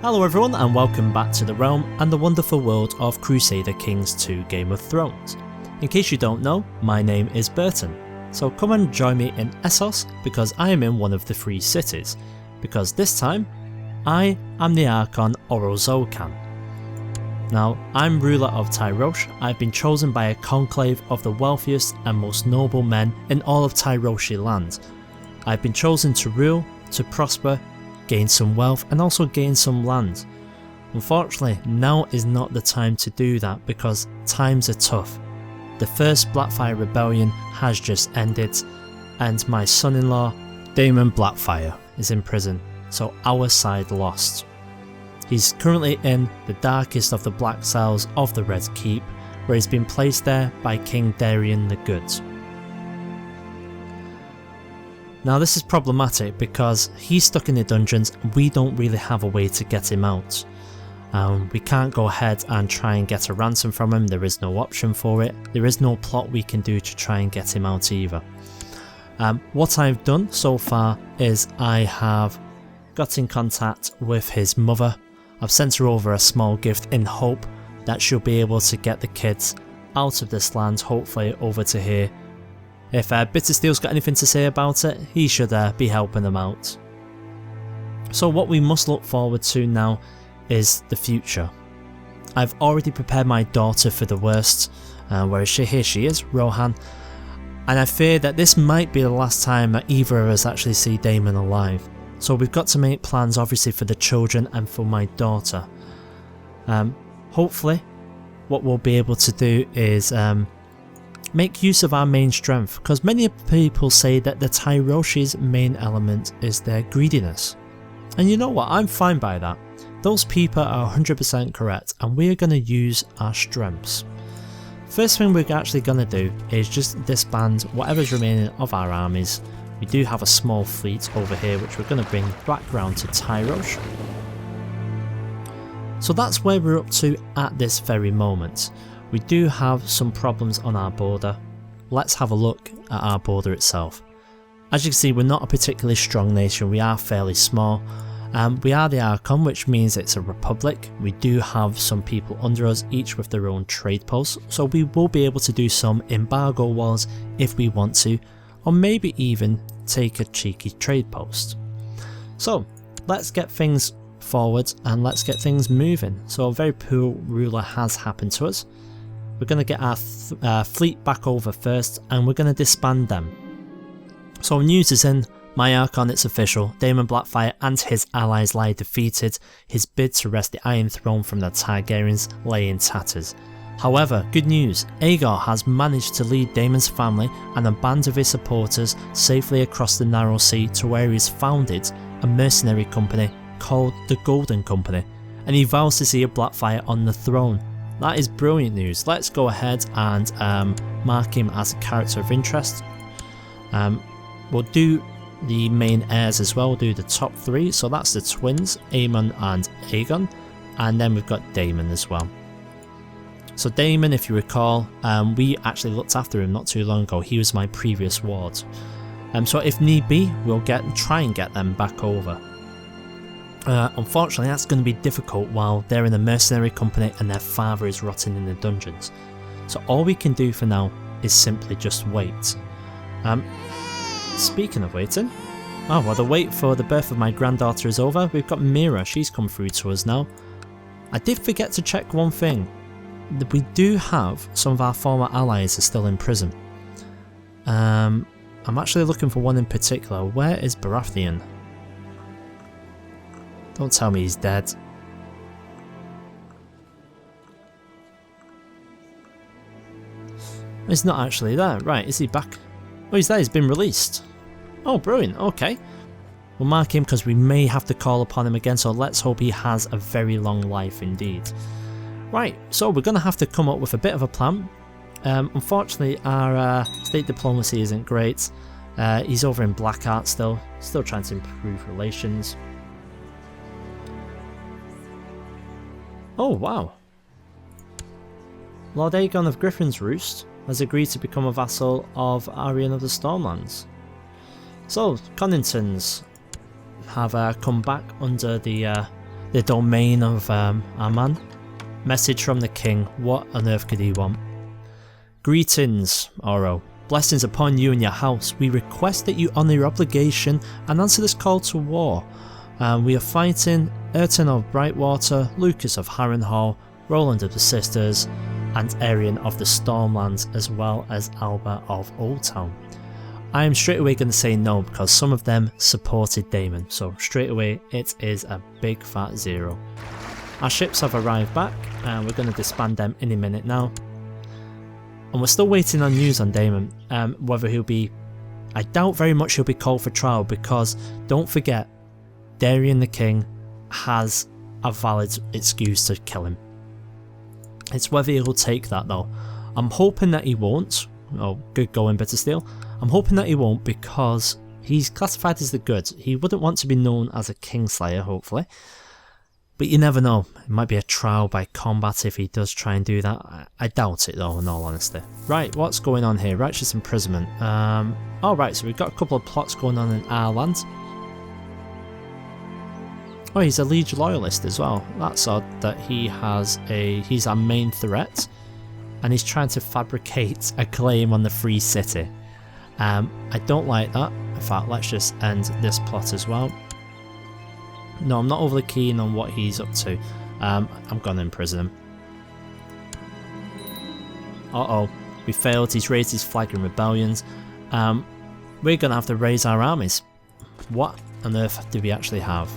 Hello everyone and welcome back to the realm and the wonderful world of Crusader Kings 2 Game of Thrones. In case you don't know, my name is Burton, so come and join me in Essos because I am in one of the three cities, because this time, I am the Archon Orozokan. Now, I'm ruler of Tyrosh. I've been chosen by a conclave of the wealthiest and most noble men in all of Tyroshi land. I've been chosen to rule, to prosper, gain some wealth and also gain some land. Unfortunately, now is not the time to do that because times are tough. The first Blackfyre rebellion has just ended and my son-in-law, Daemon Blackfyre, is in prison, so our side lost. He's currently in the darkest of the black cells of the Red Keep, where he's been placed there by King Darion the Good. Now this is problematic because he's stuck in the dungeons and we don't really have a way to get him out. We can't go ahead and try and get a ransom from him, there is no option for it, there is no plot we can do to try and get him out either. What I've done so far is I have got in contact with his mother. I've sent her over a small gift in hope that she'll be able to get the kids out of this land, hopefully over to here. If Bittersteel's got anything to say about it, he should be helping them out. So what we must look forward to now is the future. I've already prepared my daughter for the worst. Where is she? Here she is, Rohan. And I fear that this might be the last time that either of us actually see Daemon alive. So we've got to make plans obviously for the children and for my daughter. Hopefully what we'll be able to do is make use of our main strength, because many people say that the Tyroshi's main element is their greediness. And you know what, I'm fine by that. Those people are 100% correct and we're going to use our strengths. First thing we're actually going to do is just disband whatever's remaining of our armies. We do have a small fleet over here which we're going to bring back round to Tyrosh. So that's where we're up to at this very moment. We do have some problems on our border. Let's have a look at our border itself. As you can see, we're not a particularly strong nation, we are fairly small. We are the Archon, which means it's a republic. We do have some people under us, each with their own trade posts, so we will be able to do some embargo wars if we want to, or maybe even take a cheeky trade post. So let's get things forward and let's get things moving. So a very poor ruler has happened to us. We're going to get our fleet back over first and we're going to disband them. So news is in, my Archon, it's official, Daemon Blackfyre and his allies lie defeated, his bid to wrest the Iron Throne from the Targaryens lay in tatters. However, good news, Aegon has managed to lead Daemon's family and a band of his supporters safely across the narrow sea to where he's founded a mercenary company called the Golden Company, and he vows to see a Blackfyre on the throne. That is brilliant news. Let's go ahead and mark him as a character of interest. We'll do the main heirs as well, we'll do the top three, so that's the twins, Aemon and Aegon, and then we've got Daemon as well. So Daemon, if you recall, we actually looked after him not too long ago, he was my previous ward. So if need be, we'll try and get them back over. Unfortunately that's going to be difficult while they're in a mercenary company and their father is rotting in the dungeons. So all we can do for now is simply just wait. Speaking of waiting, oh well, the wait for the birth of my granddaughter is over. We've got Mira, she's come through to us now. I did forget to check one thing. We do have some of our former allies are still in prison. I'm actually looking for one in particular. Where is Baratheon? Don't tell me he's dead. He's not actually there. Right, is he back? Oh, he's there, he's been released. Oh, brilliant, okay. We'll mark him because we may have to call upon him again, so let's hope he has a very long life indeed. Right, so we're going to have to come up with a bit of a plan. Unfortunately, our state diplomacy isn't great. He's over in Blackheart still trying to improve relations. Oh wow. Lord Aegon of Griffin's Roost has agreed to become a vassal of Aryan of the Stormlands. So, Conningtons have come back under the the domain of our man. Message from the king. What on earth could he want? Greetings, Oro. Blessings upon you and your house. We request that you honour your obligation and answer this call to war. We are fighting Urton of Brightwater, Lucas of Harrenhal, Roland of the Sisters, and Arian of the Stormlands, as well as Alba of Oldtown. I am straight away going to say no because some of them supported Daemon, so straight away it is a big fat 0. Our ships have arrived back and we're going to disband them in a minute now. And we're still waiting on news on Daemon, whether he'll be... I doubt very much he'll be called for trial because don't forget, Darian the King has a valid excuse to kill him. It's whether he'll take that though. I'm hoping that he won't. Oh, good going, Bittersteel. I'm hoping that he won't because he's classified as the good. He wouldn't want to be known as a Kingslayer, hopefully. But you never know. It might be a trial by combat if he does try and do that. I doubt it though, in all honesty. Right, what's going on here? Righteous imprisonment. Alright, so we've got a couple of plots going on in our land. Oh, he's a liege loyalist as well. That's odd that he's our main threat and he's trying to fabricate a claim on the free city. I don't like that. In fact, let's just end this plot as well. No, I'm not overly keen on what he's up to. I'm going to imprison him. Uh-oh, we failed. He's raised his flag in rebellions. We're going to have to raise our armies. What on earth do we actually have?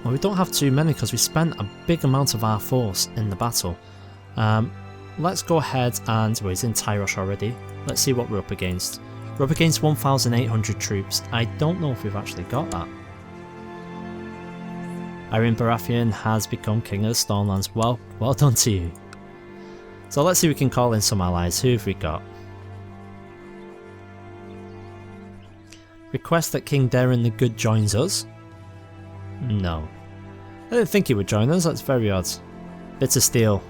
Well, we don't have too many because we spent a big amount of our force in the battle. Let's go ahead and... well, he's in Tyrosh already. Let's see what we're up against. We're up against 1,800 troops. I don't know if we've actually got that. Iron Baratheon has become King of the Stormlands. Well done to you. So let's see if we can call in some allies. Who have we got? Request that King Daemon the Good joins us. No. I didn't think he would join us, that's very odd. Bittersteel.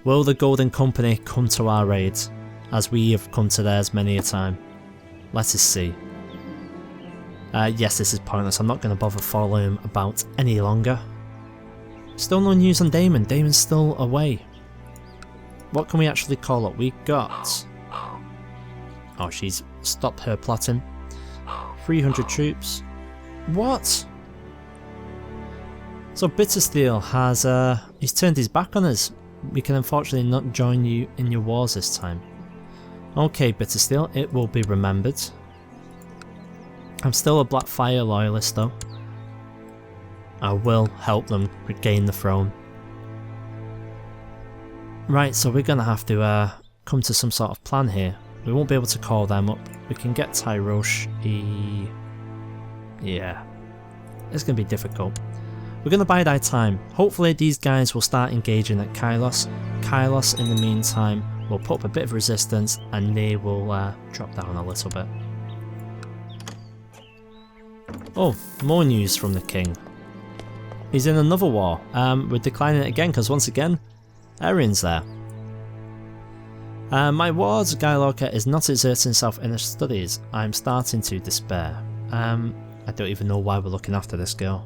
Will the Golden Company come to our aid, as we have come to theirs many a time? Let us see. Yes, this is pointless, I'm not going to bother following him about any longer. Still no news on Daemon, Daemon's still away. What can we actually call up? We got... oh, she's stopped her plotting. 300 troops. What? So Bittersteel has he's turned his back on us. We can unfortunately not join you in your wars this time. Okay, Bittersteel, it will be remembered. I'm still a Blackfyre loyalist though. I will help them regain the throne. Right, so we're gonna have to come to some sort of plan here. We won't be able to call them up. We can get Tyrosh. Yeah. It's going to be difficult. We're going to bide our time. Hopefully these guys will start engaging at Kylos. Kylos, in the meantime, will put up a bit of resistance and they will drop down a little bit. Oh, more news from the king. He's in another war. We're declining it again because once again, Arian's there. My ward, Guy Lorca, is not exerting himself in his studies. I'm starting to despair. I don't even know why we're looking after this girl.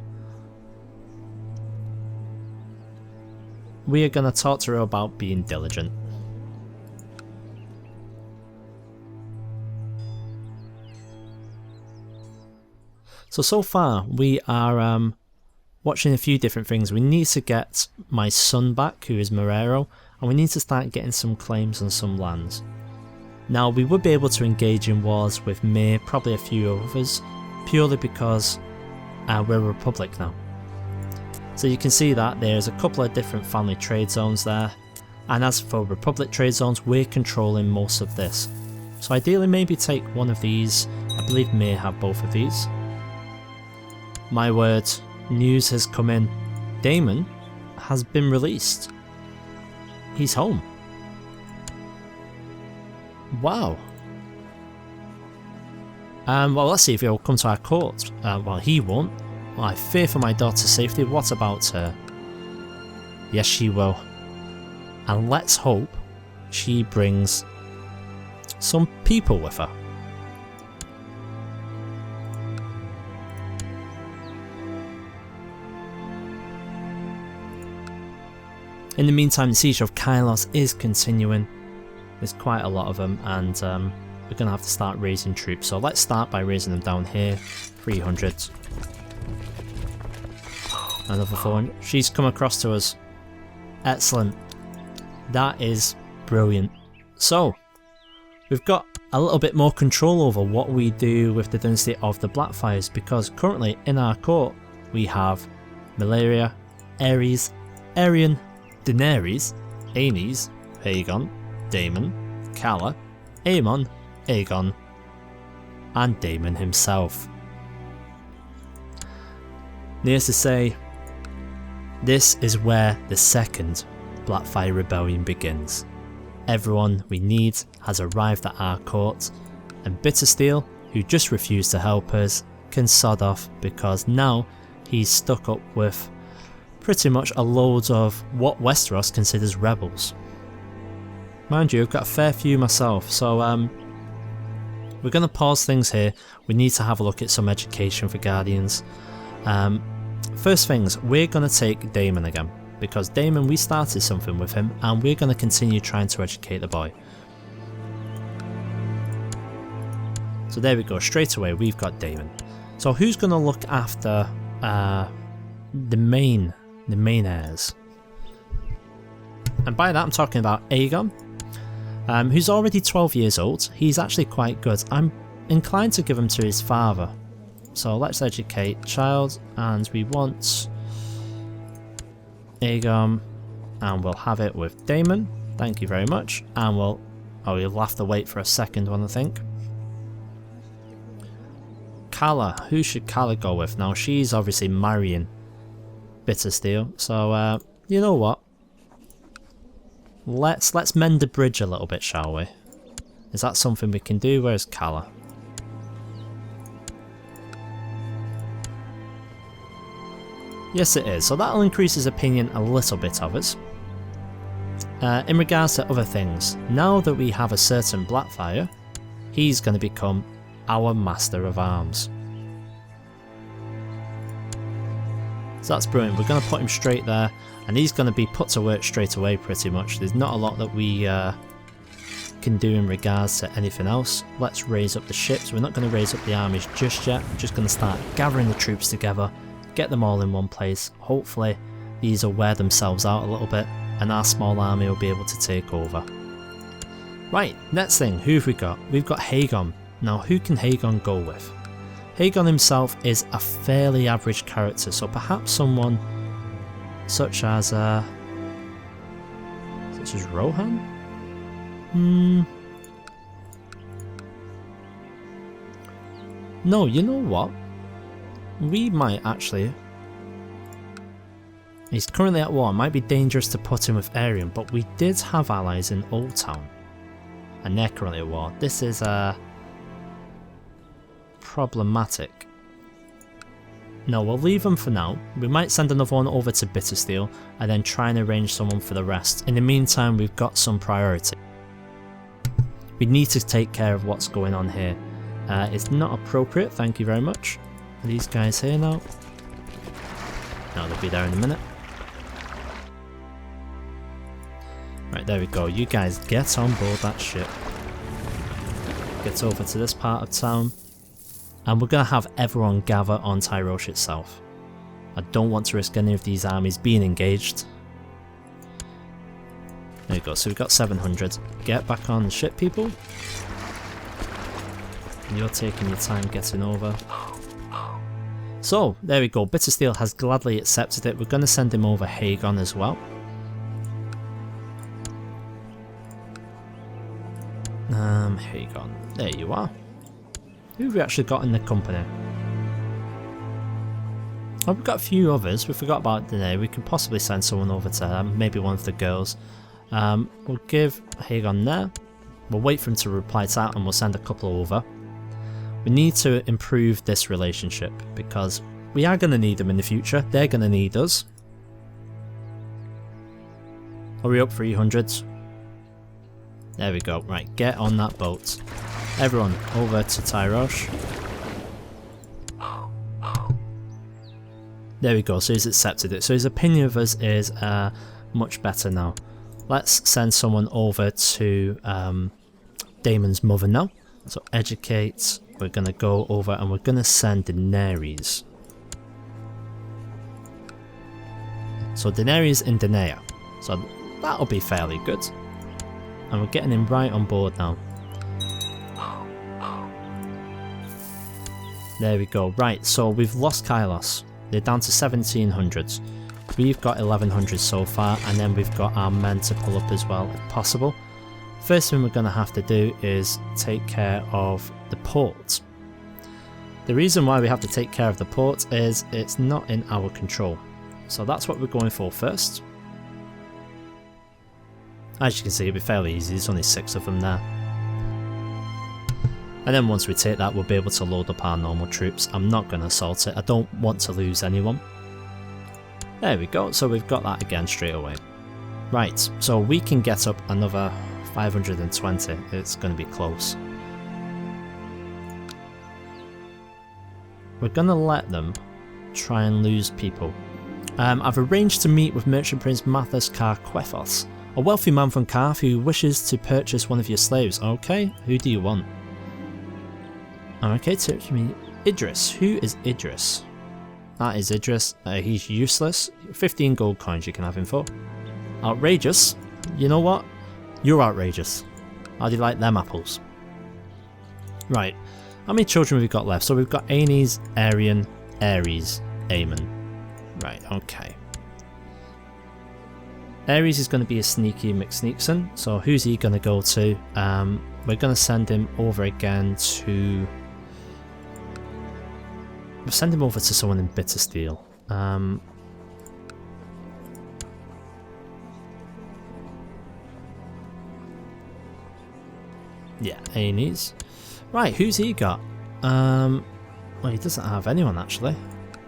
We are going to talk to her about being diligent. So far we are watching a few different things. We need to get my son back, who is Marrero, and we need to start getting some claims on some lands. Now we would be able to engage in wars with Mir, probably a few others, purely because we're a republic now. So you can see that there's a couple of different family trade zones there, and as for republic trade zones, we're controlling most of this. So ideally maybe take one of these. I believe Mir have both of these. My word, news has come in. Daemon has been released. He's home. Wow. Well, let's see if he'll come to our court. Well, he won't. Well, I fear for my daughter's safety. What about her? Yes, she will. And let's hope she brings some people with her. In the meantime, the siege of Kylos is continuing. There's quite a lot of them, and we're going to have to start raising troops. So let's start by raising them down here. 300. Another 400. She's come across to us. Excellent. That is brilliant. So, we've got a little bit more control over what we do with the dynasty of the Blackfyres, because currently in our court we have Malaria, Ares, Arian, Daenerys, Aenys, Aegon, Daemon, Calla, Aemon, Aegon, and Daemon himself. Needless to say, this is where the second Blackfyre rebellion begins. Everyone we need has arrived at our court, and Bittersteel, who just refused to help us, can sod off because now he's stuck up with pretty much a load of what Westeros considers rebels. Mind you, I've got a fair few myself, so we're going to pause things here. We need to have a look at some education for Guardians. First things, we're going to take Daemon again, because Daemon, we started something with him, and we're going to continue trying to educate the boy. So there we go, straight away we've got Daemon. So who's going to look after the main heirs? And by that I'm talking about Aegon, who's already 12 years old. He's actually quite good. I'm inclined to give him to his father. So let's educate child, and we want Aegon, and we'll have it with Daemon. Thank you very much. And we'll have to wait for a second one, I think. Calla, who should Calla go with? Now she's obviously marrying Bittersteel, so you know what? Let's mend the bridge a little bit, shall we? Is that something we can do? Where's Calla? Yes it is, so that'll increase his opinion a little bit of us. In regards to other things, now that we have a certain Blackfyre, he's going to become our Master of Arms. So that's brilliant, we're going to put him straight there, and he's going to be put to work straight away pretty much. There's not a lot that we can do in regards to anything else. Let's raise up the ships. We're not going to raise up the armies just yet, we're just going to start gathering the troops together, get them all in one place. Hopefully these will wear themselves out a little bit, and our small army will be able to take over. Right, next thing, who have we got? We've got Aegon. Now who can Aegon go with? Aegon himself is a fairly average character, so perhaps someone such as Rohan? No, you know what? We might actually... He's currently at war. It might be dangerous to put him with Aerion, but we did have allies in Old Town, and they're currently at war. This is problematic. No, we'll leave them for now. We might send another one over to Bittersteel and then try and arrange someone for the rest. In the meantime, we've got some priority. We need to take care of what's going on here. It's not appropriate, thank you very much. Are these guys here now? No, they'll be there in a minute. Right, there we go. You guys get on board that ship. Get over to this part of town. And we're going to have everyone gather on Tyrosh itself. I don't want to risk any of these armies being engaged. There you go, so we've got 700. Get back on the ship, people. You're taking your time getting over. So, there we go, Bittersteel has gladly accepted it. We're going to send him over Aegon as well. Aegon, there you are. Who have we actually got in the company? Oh, we've got a few others. We forgot about today. We can possibly send someone over to them, maybe one of the girls. We'll give Aegon there. We'll wait for him to reply to that and we'll send a couple over. We need to improve this relationship because we are going to need them in the future. They're going to need us. Are we up 300s? There we go. Right, get on that boat. Everyone over to Tyrosh. There we go, so he's accepted it. So his opinion of us is Much better now. Let's send someone over to Daemon's mother now. So educate, we're going to go over and we're going to send Daenerys. So Daenerys in Daenea. So that'll be fairly good. And we're getting him right on board now. There we go. Right, so we've lost Kylos. They're down to 1700s. We've got 1100 so far, and then we've got our men to pull up as well if possible. First thing we're going to have to do is take care of the port. The reason why we have to take care of the port is it's not in our control. So that's what we're going for first. As you can see, it'll be fairly easy, there's only 6 of them there. And then once we take that, we'll be able to load up our normal troops. I'm not going to assault it, I don't want to lose anyone. There we go, so we've got that again straight away. Right, so we can get up another 520, it's going to be close. We're going to let them try and lose people. I've arranged to meet with Merchant Prince Mathis Karquethos, a wealthy man from Karth who wishes to purchase one of your slaves. Okay, who do you want? Okay, teach me Idris. Who is Idris? That is Idris. He's useless. 15 gold coins you can have him for. Outrageous. You know what? You're outrageous. How do you like them apples? Right. How many children have we got left? So we've got Aenys, Aerion, Ares, Aemon. Right, okay. Ares is going to be a sneaky McSneakson. So who's he going to go to? We're going to send him over again to... We'll send him over to someone in Bittersteel. Yeah, Aenys. Right, who's he got? Well, he doesn't have anyone actually.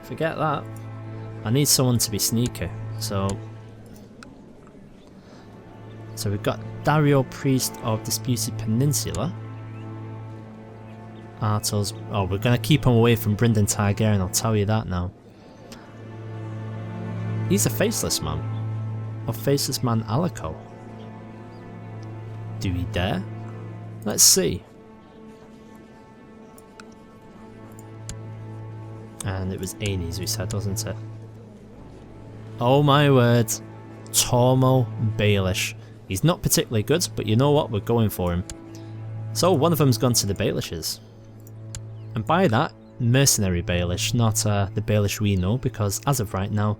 Forget that. I need someone to be sneaky. So we've got Dario, Priest of Disputed Peninsula. Artos. Oh, we're going to keep him away from Brynden Targaryen, I'll tell you that now. He's a faceless man. Of faceless man Alico. Do we dare? Let's see. And it was Aenys we said, wasn't it? Oh my word. Tormo Baelish. He's not particularly good, but you know what? We're going for him. So one of them's gone to the Baelishes. And by that, mercenary Baelish, not the Baelish we know, because as of right now,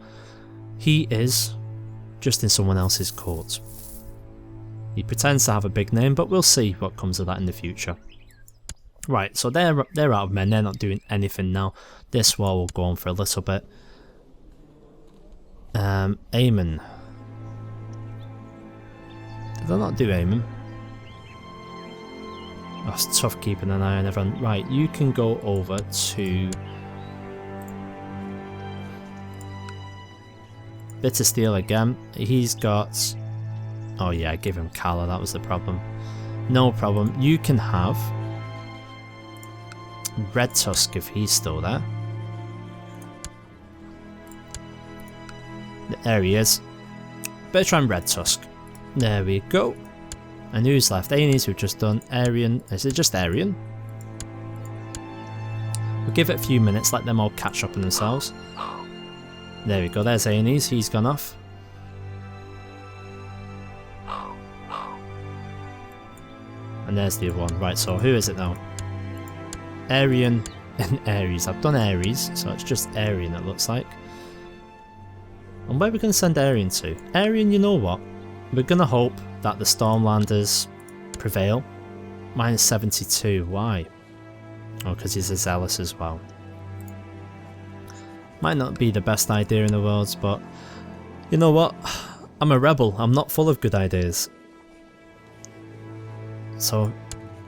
he is just in someone else's court. He pretends to have a big name, but we'll see what comes of that in the future. Right, so they're out of men, they're not doing anything now. This war will go on for a little bit. Aemon. Did I not do Aemon? Oh, it's tough keeping an eye on everyone. Right, you can go over to Bittersteel again. He's got... Oh yeah, I gave him Kala, that was the problem. No problem. You can have Red Tusk if he's still there. There he is. Better try and Red Tusk. There we go. And who's left? Aenys we've just done. Aerion. Is it just Aerion? We'll give it a few minutes, let them all catch up on themselves. There we go, there's Aenys, he's gone off. And there's the other one. Right, so who is it now? Aerion and Ares. I've done Ares, so it's just Aerion it looks like. And where are we going to send Aerion to? Aerion, you know what? We're going to hope that the Stormlanders prevail. Minus 72, why? Oh, because he's a zealous as well. Might not be the best idea in the world, but you know what? I'm a rebel, I'm not full of good ideas. So,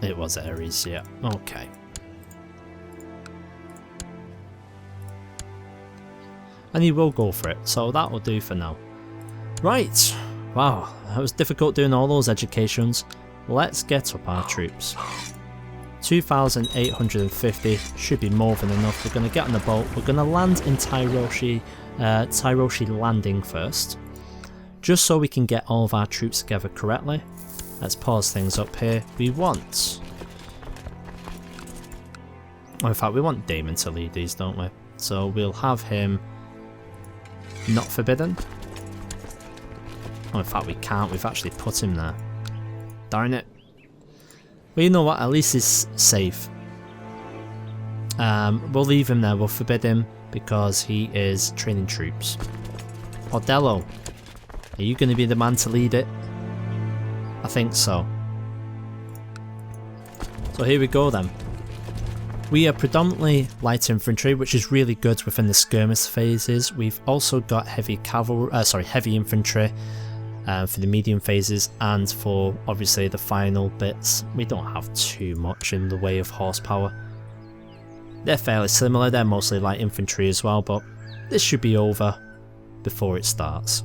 it was Ares, yeah, okay. And he will go for it, so that will do for now. Right, wow, that was difficult doing all those educations. Let's get up our troops. 2,850 should be more than enough. We're going to get on the boat. We're going to land in Tyroshi Landing first. Just so we can get all of our troops together correctly, let's pause things up here. We want... Oh, in fact, we want Daemon to lead these, don't we? So we'll have him not forbidden. Oh, in fact, we can't. We've actually put him there. Darn it. Well, you know what? At least he's safe. We'll leave him there. We'll forbid him because he is training troops. Ordello, are you going to be the man to lead it? I think so. So here we go then. We are predominantly light infantry, which is really good within the skirmish phases. We've also got heavy infantry for the medium phases, and for obviously the final bits, we don't have too much in the way of horsepower. They're fairly similar, they're mostly light infantry as well, but this should be over before it starts.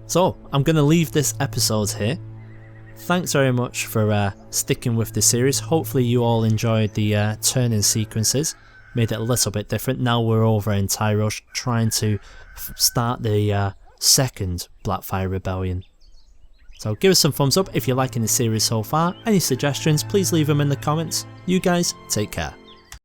So, I'm going to leave this episode here. Thanks very much for sticking with the series. Hopefully you all enjoyed the turning sequences, made it a little bit different. Now we're over in Tyrosh trying to start the second Blackfyre rebellion. So give us some thumbs up if you're liking the series so far. Any suggestions, please leave them in the comments. You guys, take care.